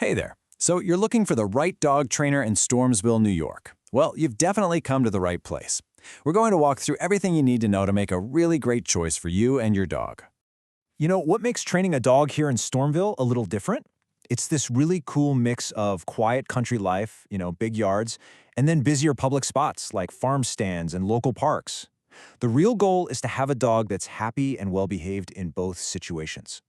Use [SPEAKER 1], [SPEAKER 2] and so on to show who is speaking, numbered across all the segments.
[SPEAKER 1] Hey there. So you're looking for the right dog trainer in Stormville, New York. Well, you've definitely come to the right place. We're going to walk through everything you need to know to make a really great choice for you and your dog.
[SPEAKER 2] You know, what makes training a dog here in Stormville a little different? It's this really cool mix of quiet country life, big yards, and then busier public spots like farm stands and local parks. The real goal is to have a dog that's happy and well-behaved in both situations.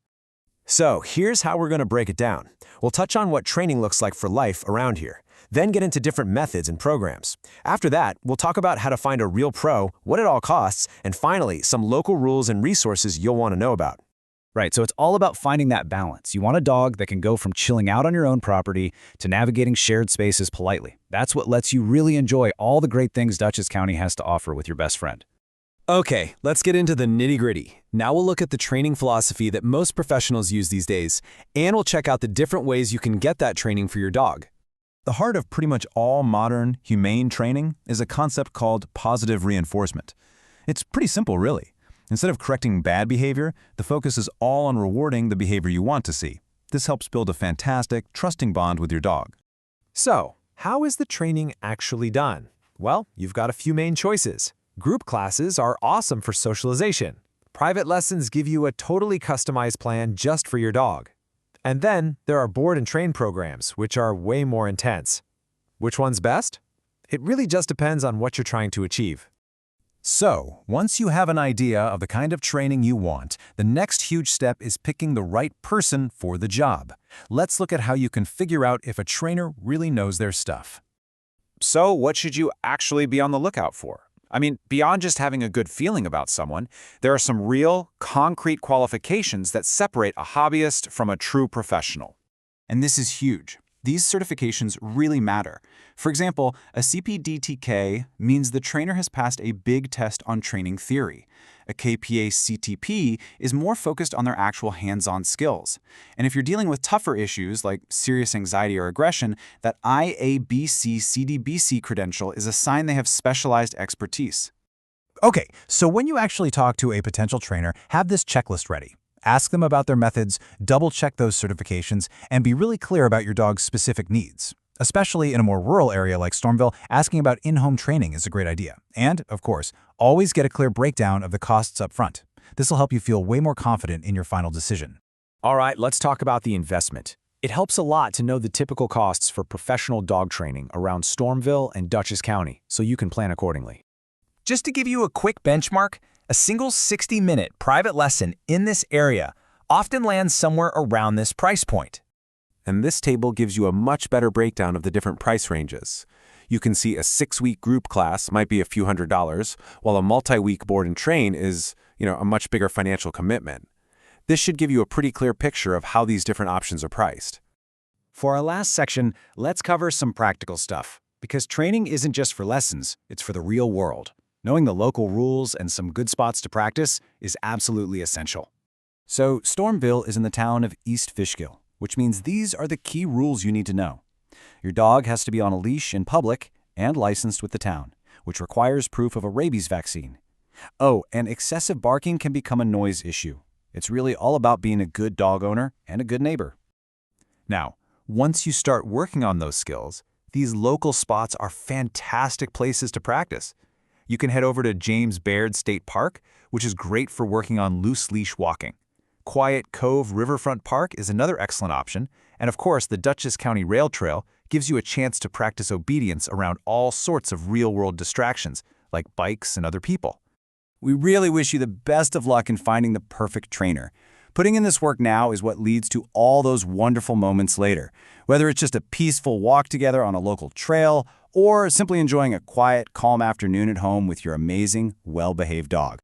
[SPEAKER 3] So here's how we're going to break it down. We'll touch on what training looks like for life around here, then get into different methods and programs. After that, we'll talk about how to find a real pro, what it all costs, and finally, some local rules and resources you'll want to know about.
[SPEAKER 4] Right, so it's all about finding that balance. You want a dog that can go from chilling out on your own property to navigating shared spaces politely. That's what lets you really enjoy all the great things Dutchess County has to offer with your best friend.
[SPEAKER 3] Okay, let's get into the nitty-gritty. Now we'll look at the training philosophy that most professionals use these days, and we'll check out the different ways you can get that training for your dog.
[SPEAKER 1] The heart of pretty much all modern, humane training is a concept called positive reinforcement. It's pretty simple, really. Instead of correcting bad behavior, the focus is all on rewarding the behavior you want to see. This helps build a fantastic, trusting bond with your dog.
[SPEAKER 3] So, how is the training actually done? Well, you've got a few main choices. Group classes are awesome for socialization. Private lessons give you a totally customized plan just for your dog. And then there are board and train programs, which are way more intense. Which one's best? It really just depends on what you're trying to achieve.
[SPEAKER 1] So, once you have an idea of the kind of training you want, the next huge step is picking the right person for the job. Let's look at how you can figure out if a trainer really knows their stuff.
[SPEAKER 5] So what should you actually be on the lookout for? I mean, beyond just having a good feeling about someone, there are some real, concrete qualifications that separate a hobbyist from a true professional. And this is huge. These certifications really matter. For example, a CPDTK means the trainer has passed a big test on training theory. A KPA CTP is more focused on their actual hands-on skills. And if you're dealing with tougher issues like serious anxiety or aggression, that IABC CDBC credential is a sign they have specialized expertise.
[SPEAKER 2] Okay, so when you actually talk to a potential trainer, have this checklist ready. Ask them about their methods, double-check those certifications, and be really clear about your dog's specific needs. Especially in a more rural area like Stormville, asking about in-home training is a great idea. And, of course, always get a clear breakdown of the costs up front. This will help you feel way more confident in your final decision.
[SPEAKER 4] All right, let's talk about the investment. It helps a lot to know the typical costs for professional dog training around Stormville and Dutchess County, so you can plan accordingly.
[SPEAKER 2] Just to give you a quick benchmark, a single 60-minute private lesson in this area often lands somewhere around this price point.
[SPEAKER 3] And this table gives you a much better breakdown of the different price ranges. You can see a 6-week group class might be a few $100s, while a multi-week board and train is, a much bigger financial commitment. This should give you a pretty clear picture of how these different options are priced.
[SPEAKER 4] For our last section, let's cover some practical stuff, because training isn't just for lessons, it's for the real world. Knowing the local rules and some good spots to practice is absolutely essential.
[SPEAKER 1] So, Stormville is in the town of East Fishkill, which means these are the key rules you need to know. Your dog has to be on a leash in public and licensed with the town, which requires proof of a rabies vaccine. Oh, and excessive barking can become a noise issue. It's really all about being a good dog owner and a good neighbor. Now, once you start working on those skills, these local spots are fantastic places to practice. You can head over to James Baird State Park, which is great for working on loose leash walking. Quiet Cove Riverfront Park is another excellent option, and of course the Dutchess County Rail Trail gives you a chance to practice obedience around all sorts of real-world distractions, like bikes and other people. We really wish you the best of luck in finding the perfect trainer. Putting in this work now is what leads to all those wonderful moments later, whether it's just a peaceful walk together on a local trail or simply enjoying a quiet, calm afternoon at home with your amazing, well-behaved dog.